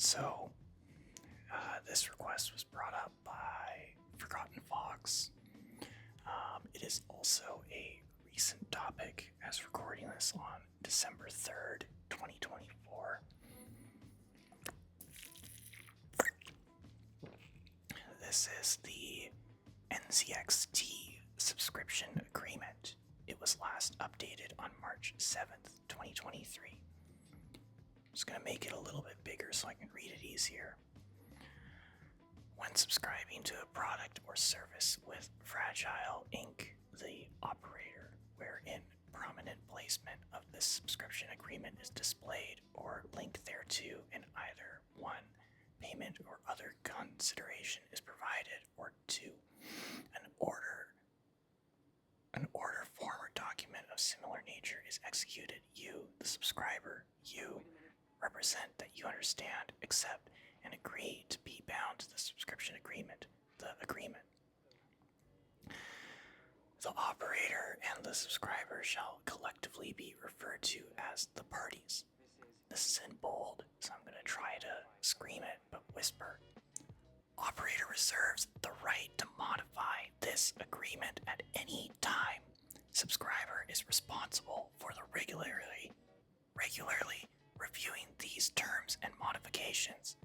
So, this request was brought up by Forgotten Fox. It is also a recent topic as recording this on December 3rd, 2024. This is the NZXT subscription agreement. It was last updated on March 7th, 2023. I'm just going to make it a little bit bigger so I can read it easier. When subscribing to a product or service with Fragile Inc., the operator wherein prominent placement of this subscription agreement is displayed or linked thereto in either 1. Payment or other consideration is provided, or 2. An order form or document of similar nature is executed. You, the subscriber, represent that you understand, accept, and agree to be bound to the subscription agreement, the agreement. The operator and the subscriber shall collectively be referred to as the parties. This is in bold, so I'm going to try to scream it, but whisper. Operator reserves the right to modify this agreement at any time. Subscriber is responsible for the regularly reviewing these terms and modifications,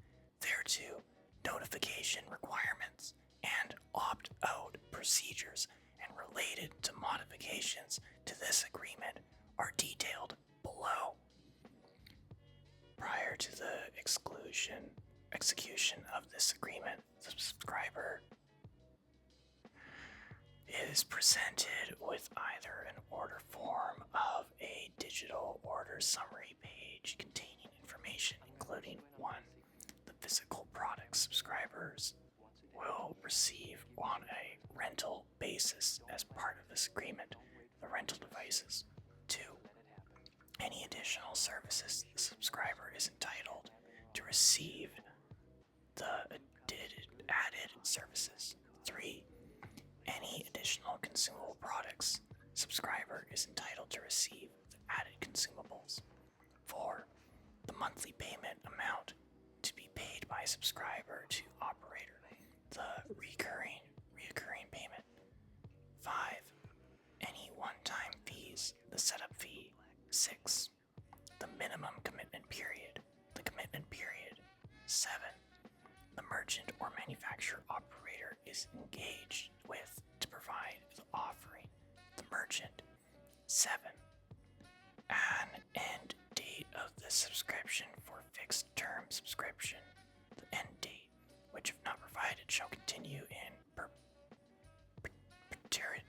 thereto notification requirements and opt-out procedures and related to modifications to this agreement are detailed below. Prior to the execution of this agreement, the subscriber is presented with either an order form of a digital order summary page containing information including 1. The physical product subscribers will receive on a rental basis as part of this agreement, the rental devices. 2. Any additional services the subscriber is entitled to receive the added services. 3. Any additional consumable products subscriber is entitled to receive the added consumables. 4. The monthly payment amount to be paid by subscriber to operator, the recurring payment. 5. Any one-time fees, the setup fee. 6. The minimum commitment period, the commitment period. 7. The merchant or manufacturer operator is engaged with to provide the offering, the merchant. 7. An end date of the subscription for fixed term subscription, the end date, which if not provided shall continue in perpetuity.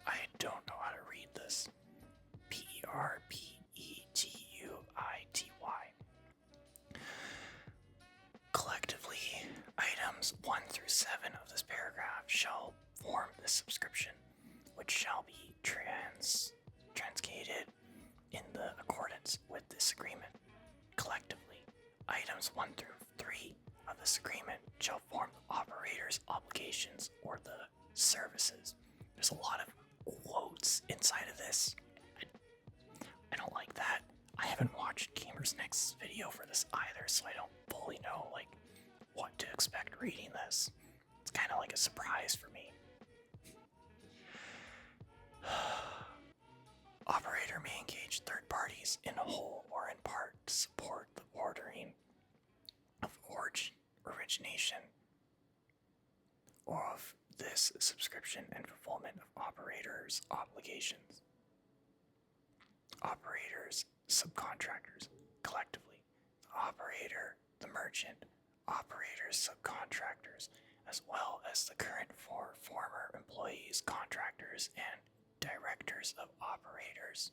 I don't know how to read this. Perpetuity. Collectively, items 1 through 7 of this paragraph shall form this subscription, which shall be transcated in the accordance with this agreement. Collectively, items 1 through 3 of this agreement shall form the operator's obligations or the services. There's a lot of quotes inside of this. I don't like that. I haven't watched Gamer's Next video for this either, so I don't fully know what to expect reading this. It's kind of like a surprise for me. Operator may engage third parties in whole or in part to support the ordering of origination of this subscription and fulfillment of operators' obligations. Operators, subcontractors, collectively. The operator, the merchant, operators, subcontractors, as well as the current former employees, contractors, and directors of operators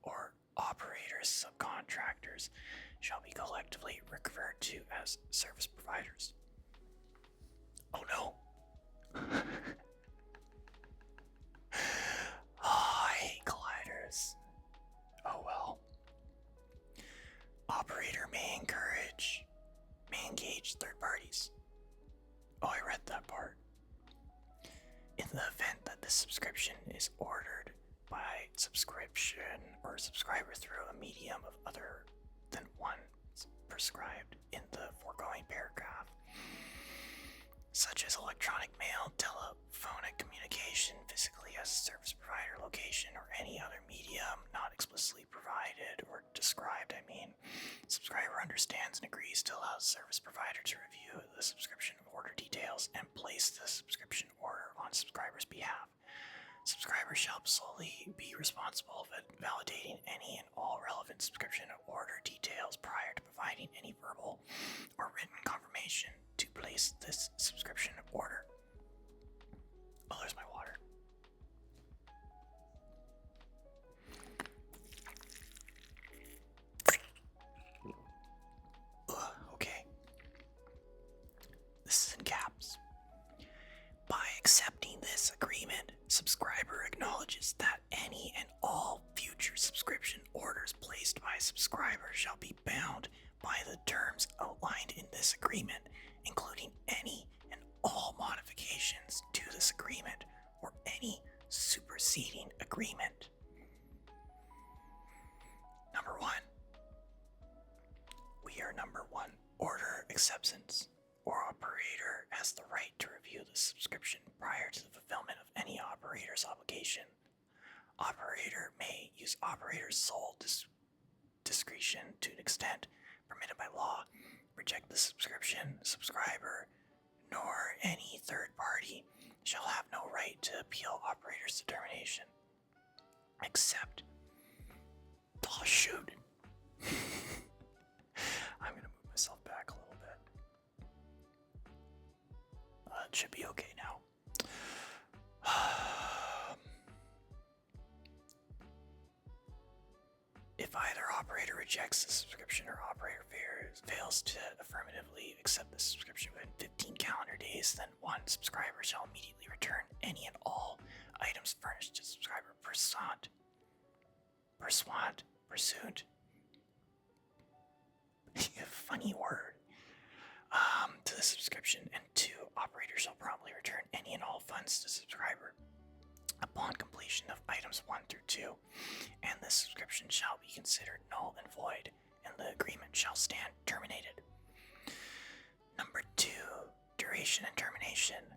or operators, subcontractors shall be collectively referred to as service providers. Oh no. I hate colliders. Oh well. Operator may engage third parties. Oh, I read that part. In the event that the subscription is ordered subscription or subscriber through a medium of other than one prescribed in the foregoing paragraph, such as electronic mail, telephonic communication, physically as a service provider location, or any other medium not explicitly provided or described. Subscriber understands and agrees to allow the service provider to review the subscription order details and place the subscription order on subscriber's behalf. Subscribers shall solely be responsible for validating any and all relevant subscription order details prior to providing any verbal or written confirmation to place this subscription order. Oh, there's my water. Okay. This is in caps. By accepting this agreement, subscriber acknowledges that any and all future subscription orders placed by subscriber shall be bound by the terms outlined in this agreement, including any and all modifications to this agreement or any superseding agreement. Number 1. We are number 1. Order acceptance. Or operator has the right to review the subscription prior to the fulfillment of any operator's obligation. Operator may use operator's sole discretion to an extent permitted by law, reject the subscriber, nor any third party shall have no right to appeal operator's determination. Except, oh shoot. I'm gonna move myself back a little bit. It should be okay now. If either operator rejects the subscription or operator fails to affirmatively accept the subscription within 15 calendar days, then one subscriber shall immediately return any and all items furnished to subscriber pursuant funny word to the subscription, and 2 operators shall promptly return any and all funds to subscriber upon completion of items 1 through 2, and the subscription shall be considered null and void, and the agreement shall stand terminated. Number 2, duration and termination.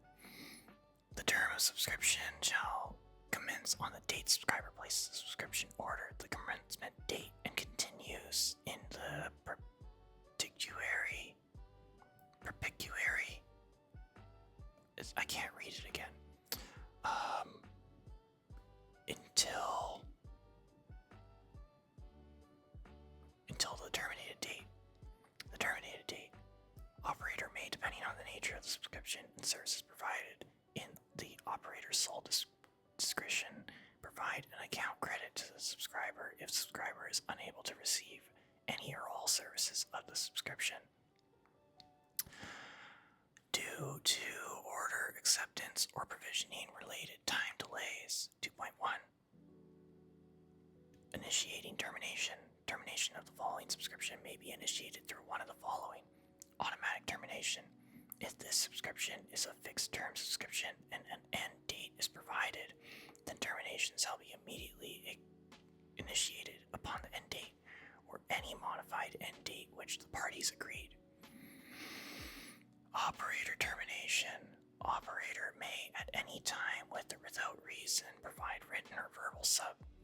The term of subscription shall commence on the date subscriber places the subscription order, the commencement date, and continues in the perpetuary. I can't read it again. Until the terminated date. The terminated date. Operator may, depending on the nature of the subscription and services provided in the operator's sole discretion, provide an account credit to the subscriber if subscriber is unable to receive any or all services of the subscription. Due to order acceptance or provisioning related time delays. 2.1. Initiating termination. Termination of the following subscription may be initiated through one of the following. Automatic termination. If this subscription is a fixed term subscription and an end date is provided, then termination shall be immediately initiated upon the end date or any modified end date which the parties agreed. Operator termination. Operator may at any time with or without reason provide written or verbal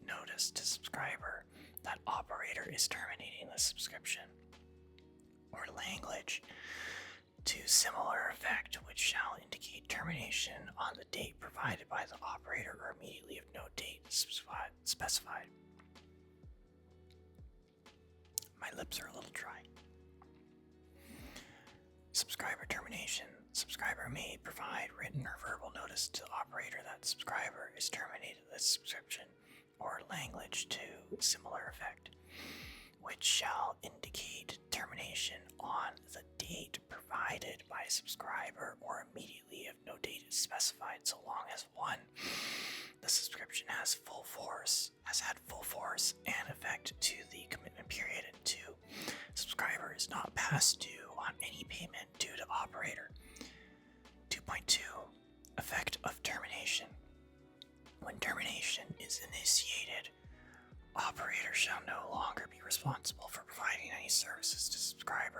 notice to subscriber that operator is terminating the subscription, or language to similar effect which shall indicate termination on the date provided by the operator or immediately if no date specified. My lips are a little dry. Subscriber termination. Subscriber may provide written or verbal notice to the operator that subscriber is terminated the subscription, or language to similar effect, which shall indicate termination on the date provided by subscriber or immediately if no date is specified, so long as 1. The subscription has had full force and effect to the commitment period, and 2. Subscriber is not past due on any payment due to operator. 2.2. Effect of termination. When termination is initiated, operator shall no longer be responsible for providing any services to subscriber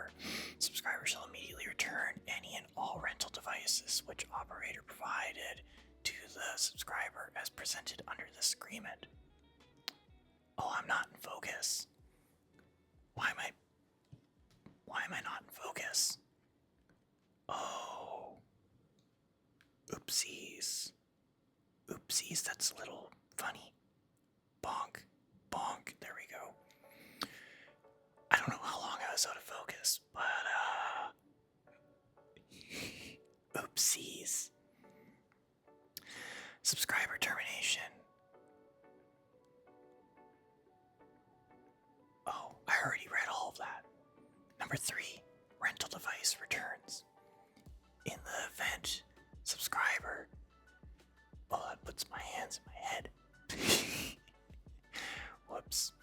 subscriber as presented under this agreement. Oh, I'm not in focus. Why am I not in focus? Oh. Oopsies. Oopsies, that's a little funny. Bonk. Bonk. There we go. I don't know how long I was out of focus, but oopsies. Subscriber termination. Oh, I already read all of that. Number 3, rental device returns. In the event, subscriber. Oh, that puts my hands in my head. Whoops.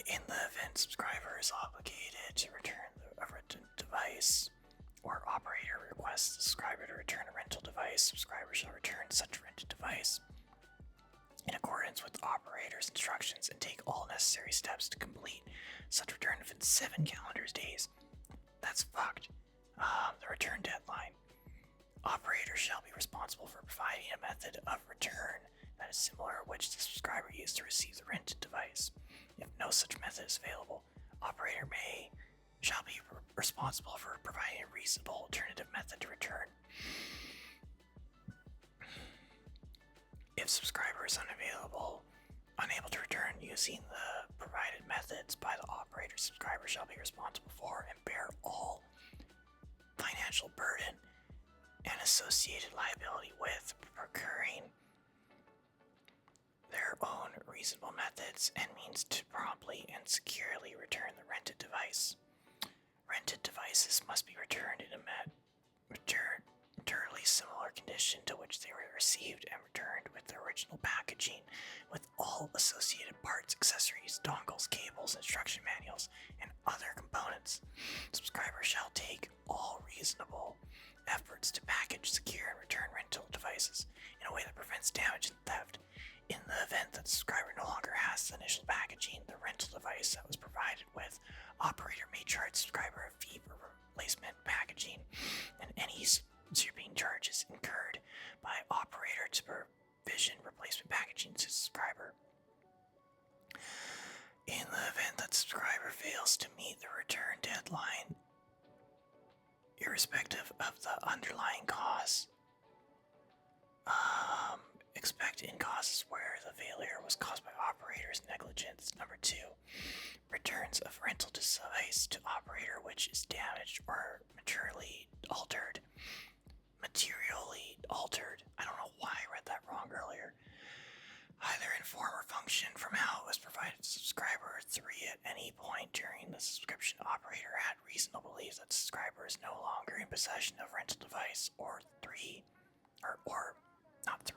In the event, subscriber is obligated to return a rental device, or operator requests the subscriber to return a rental device, subscriber shall return such rented device in accordance with the operator's instructions and take all necessary steps to complete such return within 7 calendar days. That's fucked. The return deadline. Operator shall be responsible for providing a method of return that is similar to which the subscriber used to receive the rented device. If no such method is available, operator shall be responsible for providing a reasonable alternative method to return. If subscriber is unable to return using the provided methods by the operator, subscriber shall be responsible for and bear all financial burden and associated liability with procuring their own reasonable methods and means to promptly and securely return the rented device. Rented devices must be returned in a materially similar condition to which they were received and returned with the original packaging, with all associated parts, accessories, dongles, cables, instruction manuals, and other components. Subscriber shall take all reasonable efforts to package, secure, and return rental devices in a way that prevents damage and theft. In the event that the subscriber no longer has the initial packaging, the rental device that was provided with, operator may charge subscriber a fee for replacement packaging and any shipping charges incurred by operator to provision replacement packaging to subscriber. In the event that subscriber fails to meet the return deadline, irrespective of the underlying cause, expect in causes where the failure was caused by operator's negligence. Number 2, returns of rental device to operator which is damaged or materially altered. I don't know why I read that wrong earlier. Either in form or function from how it was provided to subscriber. 3, at any point during the subscription, operator had reasonable belief that subscriber is no longer in possession of rental device. Or 3, or not 3.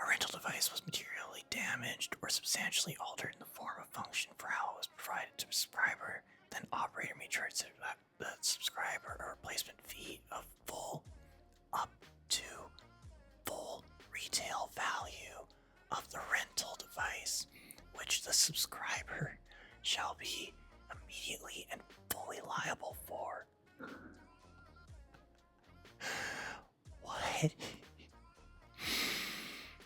A rental device was materially damaged or substantially altered in the form or function for how it was provided to the subscriber. Then operator may charge the subscriber a replacement fee of up to full retail value of the rental device, which the subscriber shall be immediately and fully liable for. What?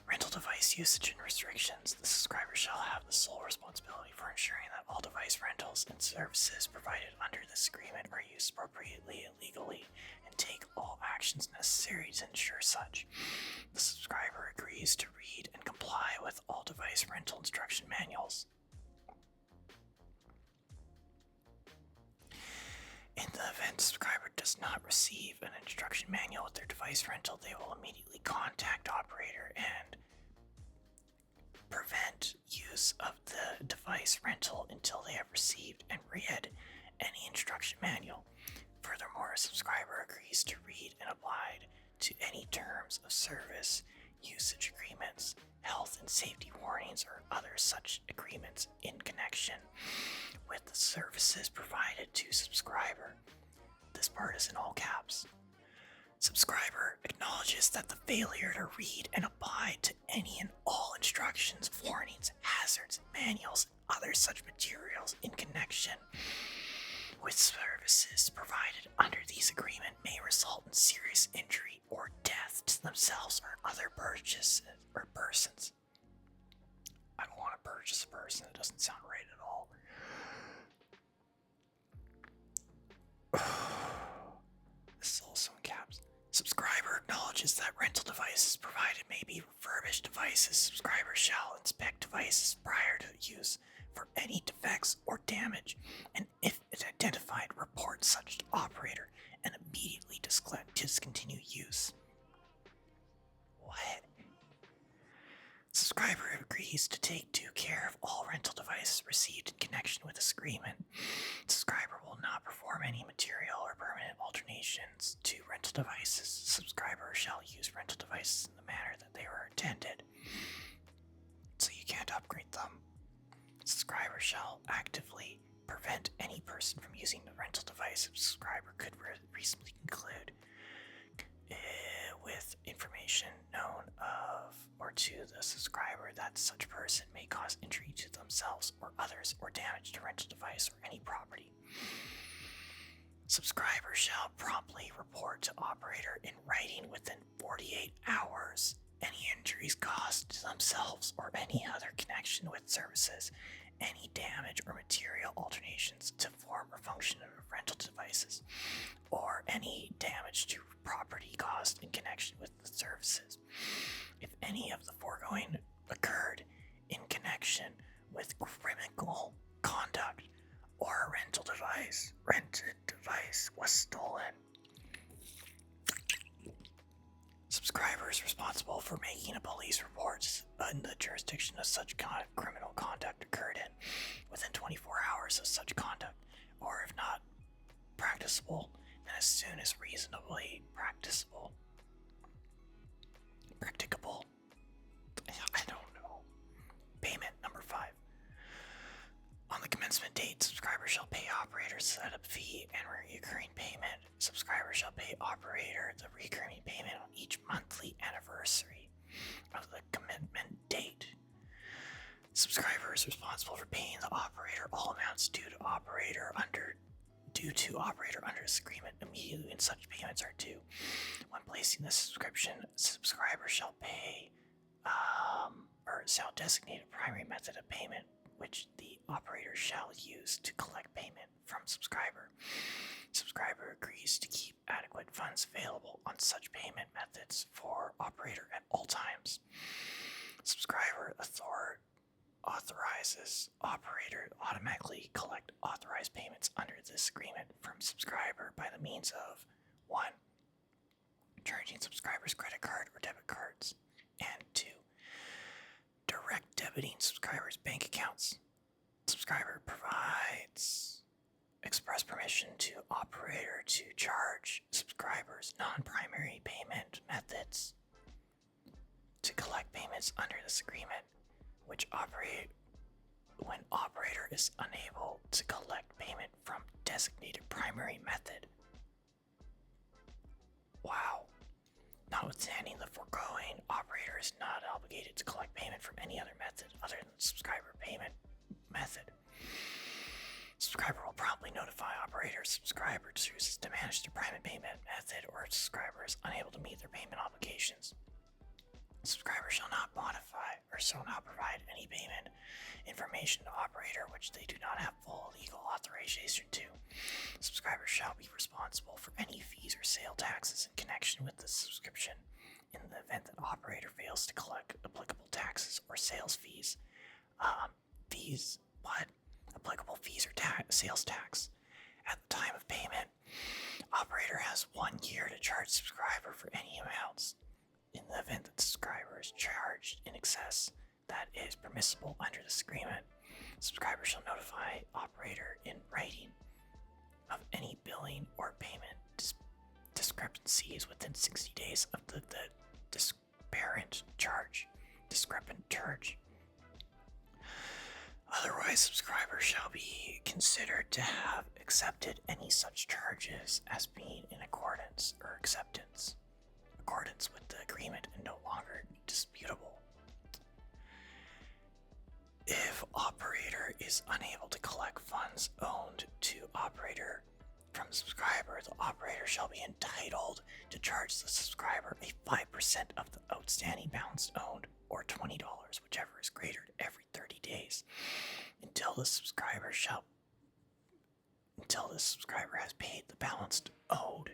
Rental device usage and restrictions. The subscriber shall have the sole responsibility for ensuring that all device rentals and services provided under this agreement are used appropriately and legally, and take all actions necessary to ensure such. The subscriber agrees to read and comply with all device rental instruction manuals. In the event the subscriber does not receive an instruction manual with their device rental, they will immediately contact operator and prevent use of the device rental until they have received and read any instruction manual. Furthermore, a subscriber agrees to read and abide to any terms of service, usage agreements, health and safety warnings, or other such agreements in connection with the services provided to subscriber. This part is in all caps. Subscriber acknowledges that the failure to read and abide to any and all instructions, warnings, hazards, manuals, and other such materials in connection with services provided under these agreement may result in serious injury or death to themselves or other purchases or persons. I don't want to purchase a person. It doesn't sound right at all. This is also in caps. Subscriber acknowledges that rental devices provided may be refurbished devices. Subscriber shall inspect devices prior to use for any defects or damage, and if it identified, report such to operator and immediately discontinue use. What? Subscriber agrees to take due care of all rental devices received in connection with this agreement. Subscriber will not perform any material or permanent alterations to rental devices. Subscriber shall use rental devices in the manner that they were intended, so you can't upgrade them. Subscriber shall actively prevent any person from using the rental device a subscriber could reasonably conclude with information known of or to the subscriber that such person may cause injury to themselves or others or damage to rental device or any property. Subscriber shall promptly report to operator in writing within 48 hours any injuries caused to themselves or any other connection with services, any damage or material alterations to form or function of rental devices, or any damage to property caused in connection with the services. If any of the foregoing occurred in connection with criminal conduct or a rented device was stolen, subscriber is responsible for making a police report in the jurisdiction of such criminal conduct occurred in within 24 hours of such conduct, or if not practicable, then as soon as reasonably practicable. I don't know. Payment number 5. On the commencement date, subscriber shall pay operator setup fee and recurring payment. Subscriber shall pay operator the recurring payment on each monthly anniversary of the commitment date. Subscriber is responsible for paying the operator all amounts due to operator under this agreement immediately when such payments are due. When placing the subscription, subscriber shall pay or shall designate a primary method of payment which the operator shall use to collect payment from subscriber. Subscriber agrees to keep adequate funds available on such payment methods for operator at all times. Subscriber authorizes operator to automatically collect authorized payments under this agreement from subscriber by the means of 1. Charging subscribers credit card or debit cards, and 2. Direct debiting subscribers' bank accounts. Subscriber provides express permission to operator to charge subscribers non-primary payment methods to collect payments under this agreement, which when operator is unable to collect payment from designated primary method. Wow. Notwithstanding the foregoing, operator is not obligated to collect payment from any other method other than subscriber payment method. Subscriber will promptly notify operator subscriber chooses to manage their private payment method or subscriber is unable to meet their payment obligations. Subscriber shall not modify or shall not provide any payment information to operator which they do not have full legal authorization to. Subscriber shall be responsible for any fees or sale taxes in connection with the subscription in the event that operator fails to collect applicable taxes or sales fees. Applicable fees or sales tax. At the time of payment, operator has 1 year to charge subscriber for any amounts. In the event that subscriber is charged in excess that is permissible under this agreement, subscriber shall notify operator in writing of any billing or payment discrepancies within 60 days of the discrepant charge. Otherwise, subscriber shall be considered to have accepted any such charges as being in accordance with the agreement and no longer disputable. If operator is unable to collect funds owed to operator the subscriber, the operator shall be entitled to charge the subscriber a 5% of the outstanding balance owed, or $20, whichever is greater, every 30 days, until the subscriber has paid the balance owed.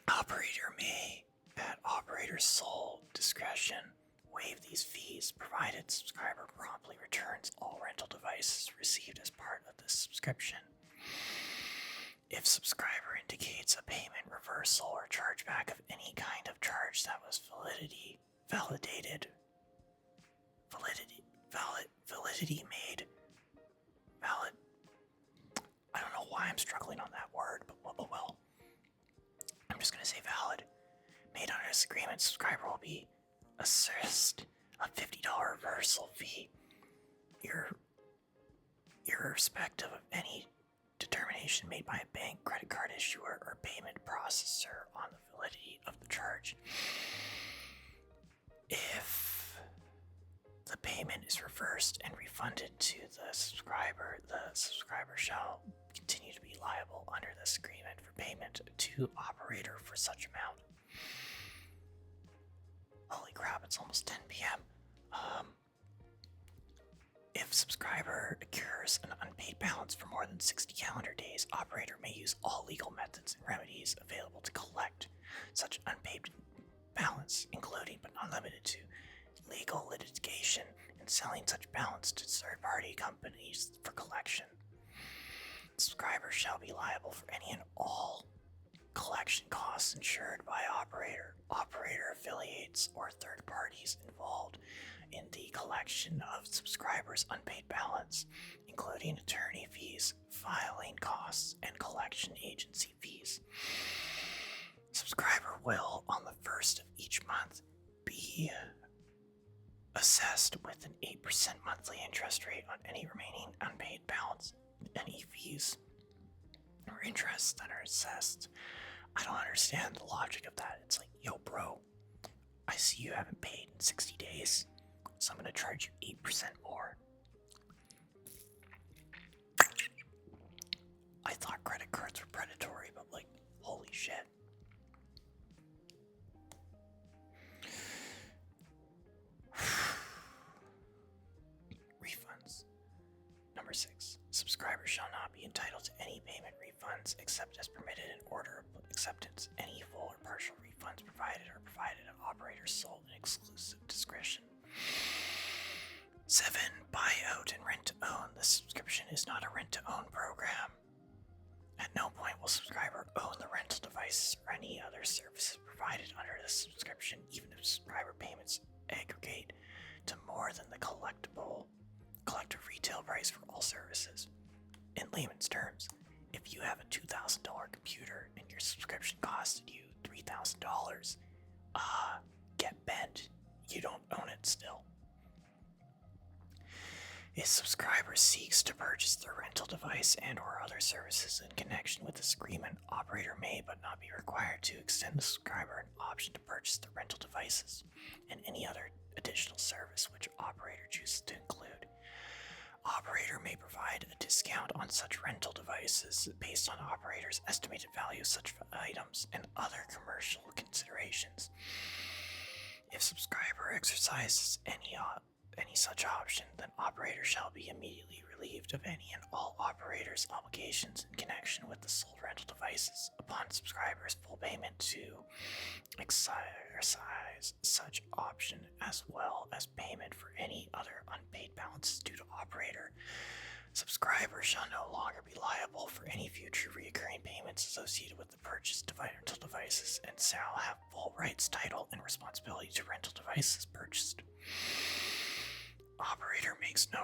Operator may, at operator's sole discretion, waive these fees, provided subscriber promptly returns all rental devices received as part of the subscription. If subscriber indicates a payment reversal or chargeback of any kind of charge that was validity made valid. I don't know why I'm struggling on that word, but oh well. I'm just gonna say valid. Made under this agreement, subscriber will be assessed a $50 reversal fee, irrespective of any determination made by a bank, credit card issuer, or payment processor on the validity of the charge. If the payment is reversed and refunded to the subscriber shall continue to be liable under this agreement for payment to operator for such amount. Holy crap, it's almost 10 p.m. If subscriber accrues an unpaid balance for more than 60 calendar days, operator may use all legal methods and remedies available to collect such unpaid balance, including but not limited to legal litigation and selling such balance to third-party companies for collection. Subscriber shall be liable for any and all collection costs incurred by operator affiliates, or third parties involved in the collection of subscribers' unpaid balance, including attorney fees, filing costs, and collection agency fees. Subscriber will, on the first of each month, be assessed with an 8% monthly interest rate on any remaining unpaid balance. Any fees or interests that are assessed. I don't understand the logic of that. It's like, yo, bro, I see you haven't paid in 60 days, so I'm gonna charge you 8% more. I thought credit cards were predatory, but like, holy shit. Refunds. Number 6. Subscribers shall not be entitled to any payment refunds except as permitted in order of acceptance. Any full or partial refunds provided at operator's sole and exclusive discretion. 7. Buyout and rent-to-own. The subscription is not a rent-to-own program. At no point will subscriber own the rental devices or any other services provided under the subscription, even if subscriber payments aggregate to more than the collective retail price for all services. In layman's terms, if you have a $2,000 computer and your subscription costed you $3,000, get bent. You don't own it still. If subscriber seeks to purchase the rental device and or other services in connection with this agreement, operator may but not be required to extend the subscriber an option to purchase the rental devices and any other additional service which operator chooses to include. Operator may provide a discount on such rental devices based on operator's estimated value of such items and other commercial considerations. If subscriber exercises any such option, then operator shall be immediately relieved of any and all operator's obligations in connection with the sold rental devices upon subscriber's full payment to exercise such option, as well as payment for any other unpaid balances due to operator. Subscriber shall no longer be liable for any future recurring payments associated with the purchased rental devices and shall have full rights, title, and responsibility to rental devices purchased. Operator makes no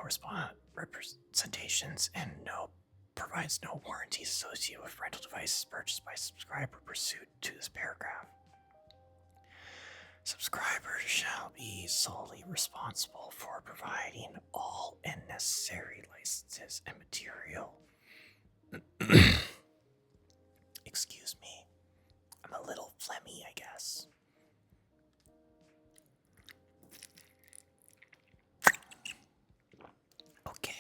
representations and provides no warranties associated with rental devices purchased by subscriber pursuant to this paragraph. Subscribers shall be solely responsible for providing all necessary licenses and material. Excuse me, I'm a little phlegmy, I guess. Okay.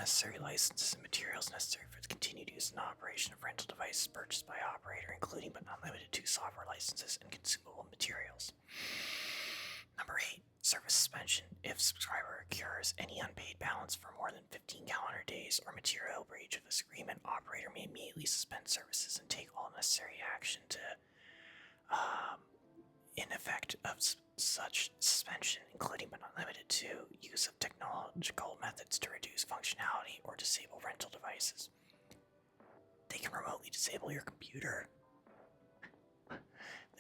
necessary licenses and materials necessary for the continued use and operation of rental devices purchased by operator, including but not limited to software licenses and consumable materials. Number 8. Service suspension. If subscriber incurs any unpaid balance for more than 15 calendar days or material breach of this agreement, operator may immediately suspend services and take all necessary action to in effect of such suspension, including but not limited to use of technological methods to reduce functionality or disable rental devices. They can remotely disable your computer.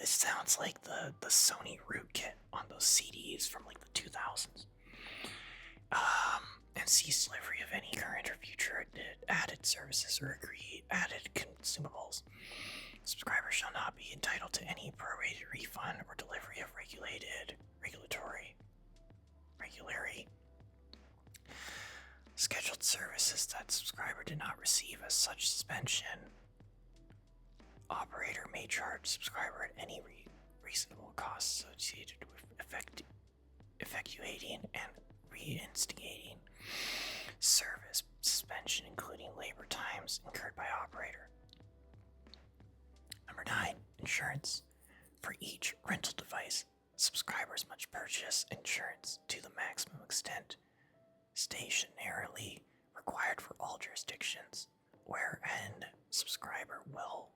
This sounds like the Sony rootkit on those CDs from like the 2000s. And cease delivery of any current or future added services or agreed added consumables. Subscribers shall not be entitled to any prorated refund or delivery of regulatory scheduled services that subscriber did not receive as such suspension. Operator may charge subscriber at any reasonable cost associated with effectuating and reinstigating service suspension, including labor times incurred by operator. Number 9. Insurance. For each rental device, subscribers must purchase insurance to the maximum extent stationarily required for all jurisdictions where an subscriber will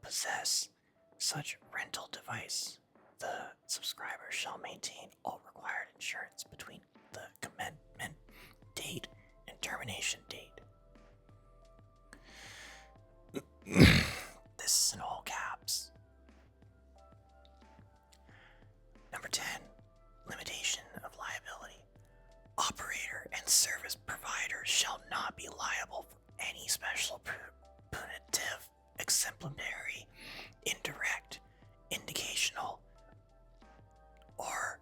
possess such rental device. The subscriber shall maintain all required insurance between the commencement date and termination date. This is in all caps. Number 10. Limitation of liability. Operator and service provider shall not be liable for any special punitive, exemplary, indirect, indicational, or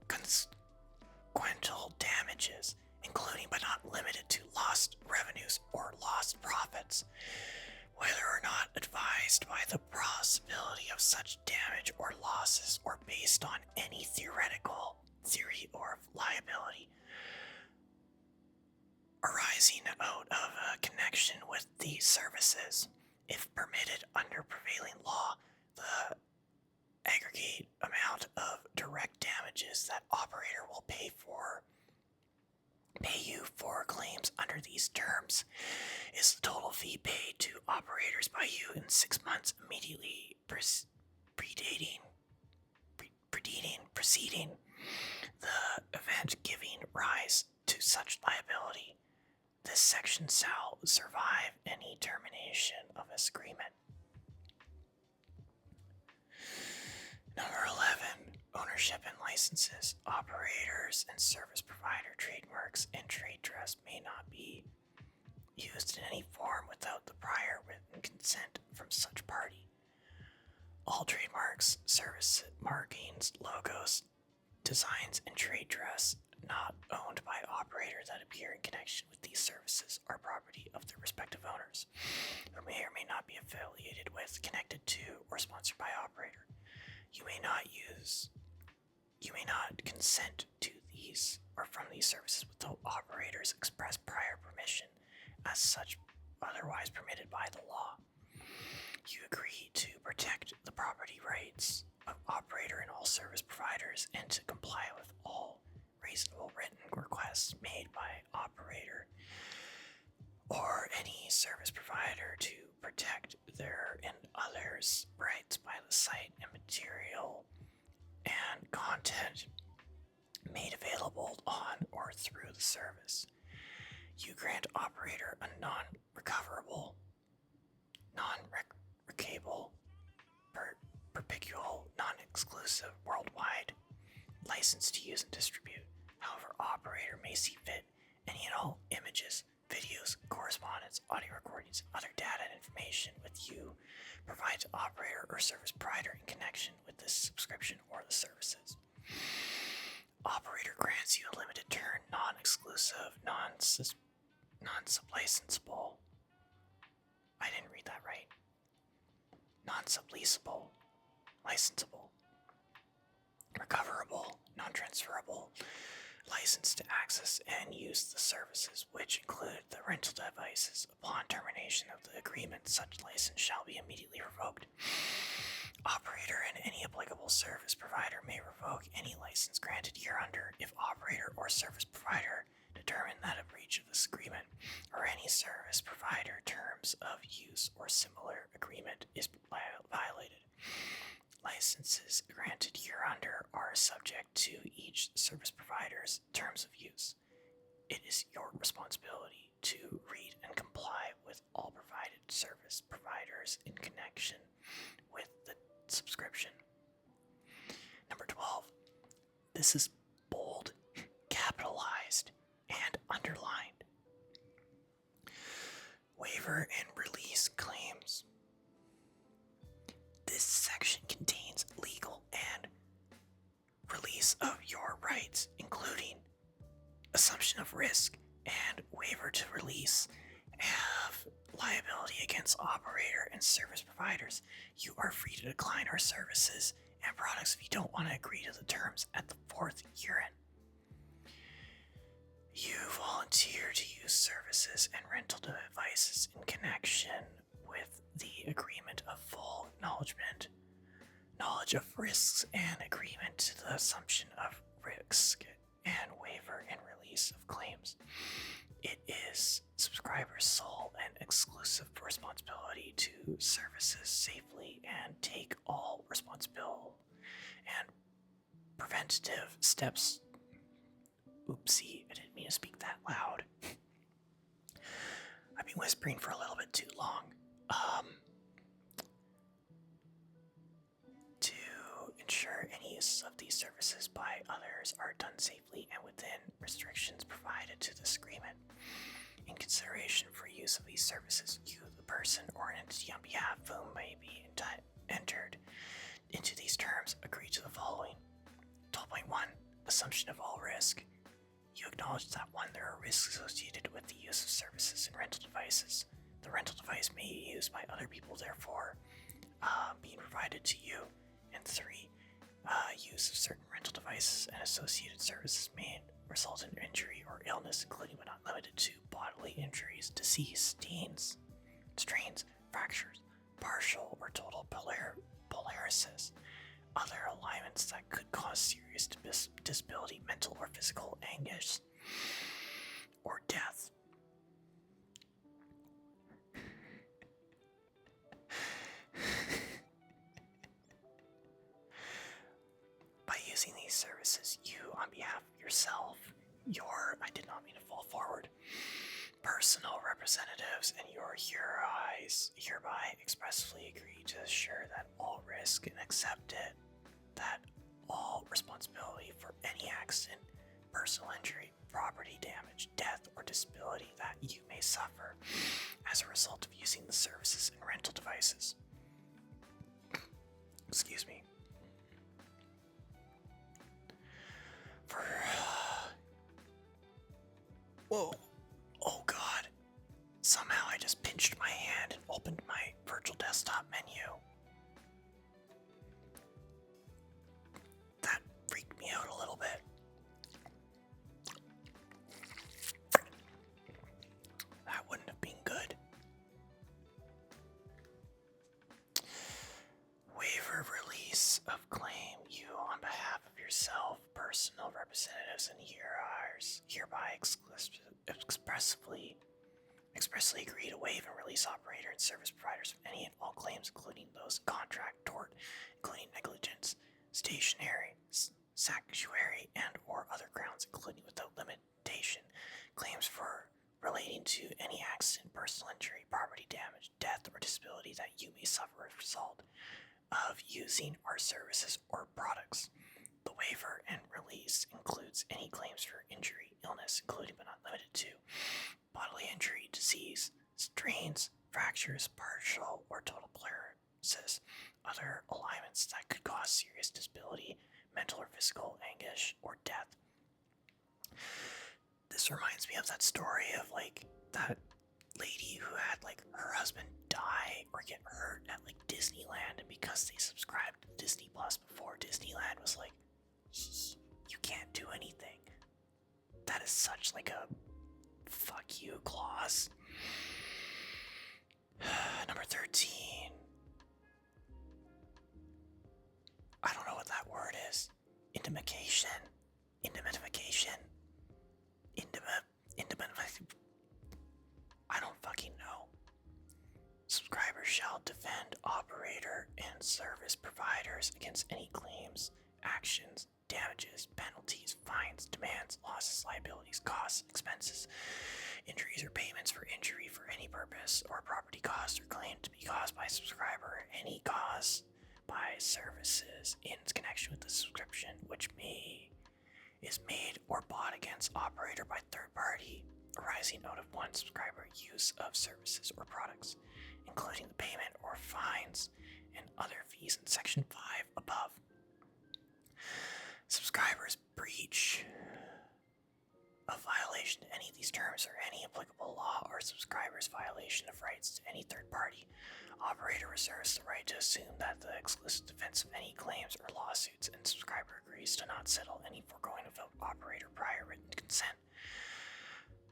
consequential damages, including but not limited to lost revenues or lost profits, whether or not advised by the possibility of such damage or losses or based on any theory or liability arising out of a connection with these services. If permitted under prevailing law, the aggregate amount of direct damages that operator will pay you for claims under these terms is the total fee paid to operators by you in 6 months immediately preceding the event giving rise to such liability. This section shall survive any termination of this agreement. Number 11. Ownership and licenses. Operators and service provider trademarks and trade dress may not be used in any form without the prior written consent from such party. All trademarks, service markings, logos, designs, and trade dress not owned by operator that appear in connection with these services are property of their respective owners, who may or may not be affiliated with, connected to, or sponsored by operator. You may not consent to these or from these services without operators express prior permission, as such otherwise permitted by the law. You agree to protect the property rights of operator and all service providers and to comply with all reasonable written requests made by operator or any service provider to protect their and others' rights by the site and material and content made available on or through the service. You grant operator a non-recoverable, perpetual, non-exclusive, worldwide license to use and distribute. However, operator may see fit any and all images, videos, correspondence, audio recordings, other data and information with you provide to operator or service provider in connection with this subscription or the services. Operator grants you a limited term, non-exclusive, non-subleasable. I didn't read that right. Non-subleasable, licensable, recoverable, non-transferable, License to access and use the services, which include the rental devices. Upon termination of the agreement, such license shall be immediately revoked. Operator and any applicable service provider may revoke any license granted hereunder if operator or service provider determine that a breach of this agreement or any service provider terms of use or similar agreement is violated. Licenses granted hereunder are subject to each service provider's terms of use. It is your responsibility to read and comply with all provided service providers in connection with the subscription. Number 12. This is bold, capitalized, and underlined. Waiver and release claims. This section contains legal and release of your rights, including assumption of risk and waiver to release have liability against operator and service providers. You are free to decline our services and products if you don't want to agree to the terms at the 4th herein. You volunteer to use services and rental devices in connection with the agreement of full knowledge of risks and agreement to the assumption of risk and waiver and release of claims. It is subscriber's sole and exclusive responsibility to services safely and take all responsible and preventative steps. Oopsie, I didn't mean to speak that loud. I've been whispering for a little bit too long. To ensure any use of these services by others are done safely and within restrictions provided to this agreement. In consideration for use of these services, you, the person or entity on behalf of whom may be entered into these terms, agree to the following. 12.1. Assumption of all risk. You acknowledge that 1. There are risks associated with the use of services and rental devices. The rental device may be used by other people, therefore being provided to you. And 3. Use of certain rental devices and associated services may result in injury or illness, including but not limited to bodily injuries, disease, strains, fractures, partial or total paralysis, other alignments that could cause serious disability, mental or physical anguish, or death. By using these services, you, on behalf of yourself, I did not mean to fall forward, personal representatives, and your hereby expressly agree to assure that all risk and accept it, that all responsibility for any accident, personal injury, property damage, death, or disability that you may suffer as a result of using the services and rental devices. Excuse me. Whoa. Oh god. Somehow I just pinched my hand and opened my virtual desktop menu. That freaked me out a little bit. That wouldn't have been good. Waiver release of claim. You, on behalf of yourself, personal representatives, and hereby expressly agree to waive and release operator and service providers of any and all claims, including those contract, tort, including negligence, stationary, sanctuary, and or other grounds, including without limitation, claims for relating to any accident, personal injury, property damage, death, or disability that you may suffer as a result of using our services or products. The waiver and release includes any claims for injury, illness, including but not limited to bodily injury, disease, strains, fractures, partial or total paralysis, other alignments that could cause serious disability, mental or physical anguish, or death. This reminds me of that story of that lady who had her husband die or get hurt at Disneyland, and because they subscribed to Disney Plus before, Disneyland was like, you can't do anything. That is such like a fuck you clause. Number 13. I don't know what that word is. Indemnification. I don't fucking know. Subscribers shall defend operator and service providers against any claims, actions, damages, penalties, fines, demands, losses, liabilities, costs, expenses, injuries, or payments for injury for any purpose or property cost or claim to be caused by subscriber, any cause by services in connection with the subscription which is made or bought against operator by third party arising out of one subscriber use of services or products, including the payment or fines and other fees in section 5 above. Subscribers breach of violation to any of these terms or any applicable law or subscriber's violation of rights to any third party. Operator reserves the right to assume that the explicit defense of any claims or lawsuits, and subscriber agrees to not settle any foregoing without operator prior written consent.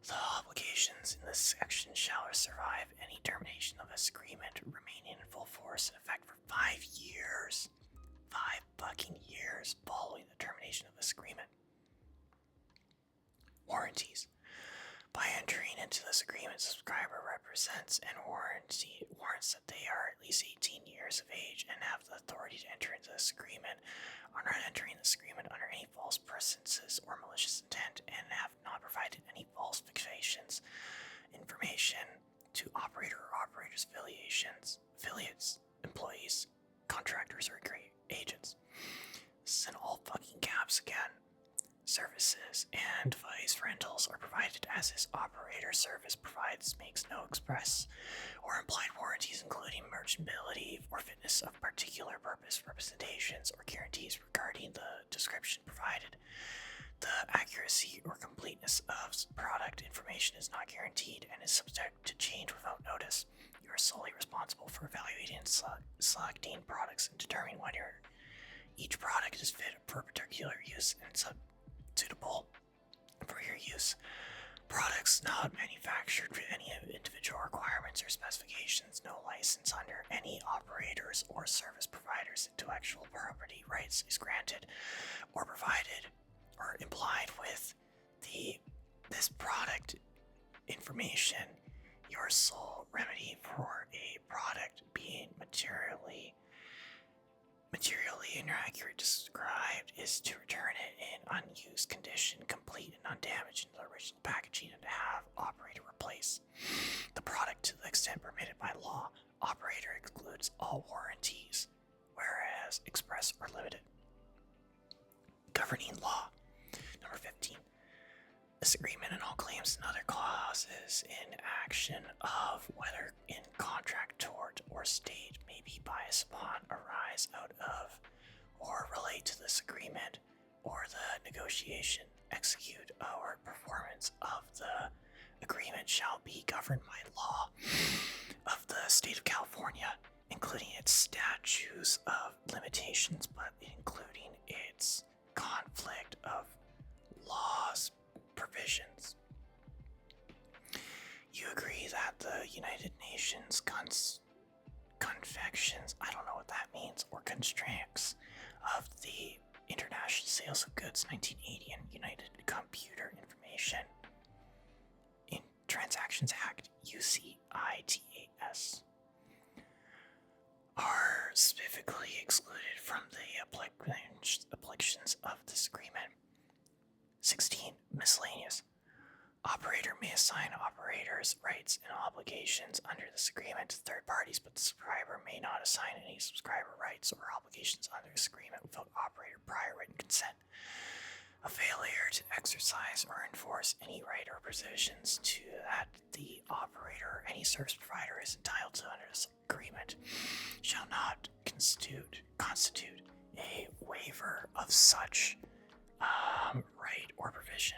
The obligations in this section shall survive any termination of this agreement, remaining in full force and effect for 5 years. 5 fucking years following the termination of this agreement. Warranties. By entering into this agreement, subscriber represents and warrants that they are at least 18 years of age and have the authority to enter into this agreement, are not entering this agreement under any false pretenses or malicious intent, and have not provided any false fixations, information to operator or operators' affiliates, employees, contractors, or agents. This is in all fucking caps again. Services and device rentals are provided as this operator service provides makes no express or implied warranties, including merchantability or fitness of particular purpose representations or guarantees regarding the description provided. The accuracy or completeness of product information is not guaranteed and is subject to change without notice. You are solely responsible for evaluating and selecting products and determining whether each product is fit for particular use and suitable for your use. Products not manufactured for any individual requirements or specifications, no license under any operators or service providers' intellectual property rights is granted or provided or implied with this product information. Your sole remedy for a product being materially inaccurate described is to return it in unused condition, complete and undamaged in the original packaging, and to have operator replace the product to the extent permitted by law. Operator excludes all warranties, whereas express or limited. Governing law. Number 15. This agreement and all claims and other clauses in action of whether in contract, tort, or state may be biased upon, arise out of, or relate to this agreement, or the negotiation, execute, or performance of the agreement shall be governed by law of the state of California, including its statutes of limitations, but including its conflict of laws provisions. You agree that the United Nations conventions, I don't know what that means, or constraints of the International Sales of Goods 1980 and United Computer Information in Transactions Act UCITAS are specifically excluded from the applications of this agreement. 16. Miscellaneous. Operator may assign operators rights and obligations under this agreement to third parties, but the subscriber may not assign any subscriber rights or obligations under this agreement without operator prior written consent. A failure to exercise or enforce any right or provisions to that the operator or any service provider is entitled to under this agreement shall not constitute a waiver of such right or provision.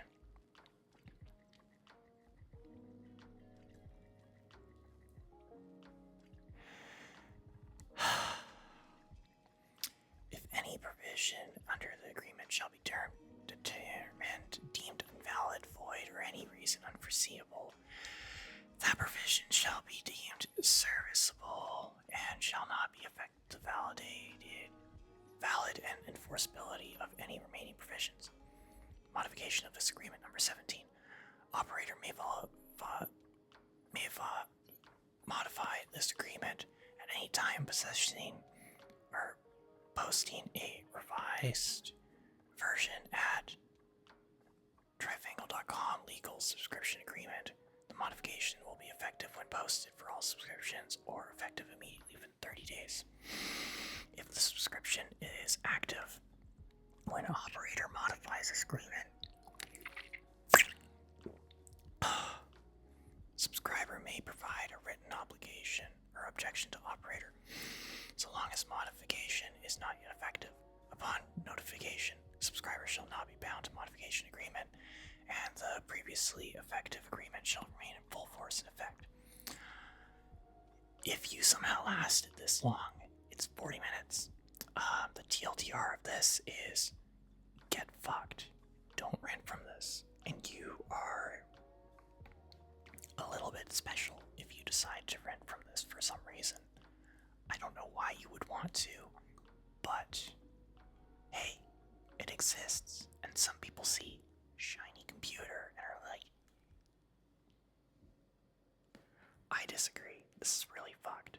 If any provision under the agreement shall be deemed invalid, That provision shall be deemed serviceable and shall not be affected to valid and enforceability of any remaining provisions. Modification of this agreement number 17. Operator may modify this agreement at any time possessing or posting a revised version at trifangle.com legal subscription agreement. The modification will be effective when posted for all subscriptions or effective immediately within 30 days. If the subscription is active, when an operator modifies this agreement, subscriber may provide a written obligation or objection to operator, so long as modification is not yet effective. Upon notification, subscriber shall not be bound to modification agreement, and the previously effective agreement shall remain in full force and effect. If you somehow lasted this long, it's 40 minutes. The TLDR of this is get fucked. Don't rent from this. And you are a little bit special if you decide to rent from this for some reason. I don't know why you would want to, but hey, it exists. And some people see shiny computer and are like, I disagree. This is really fucked.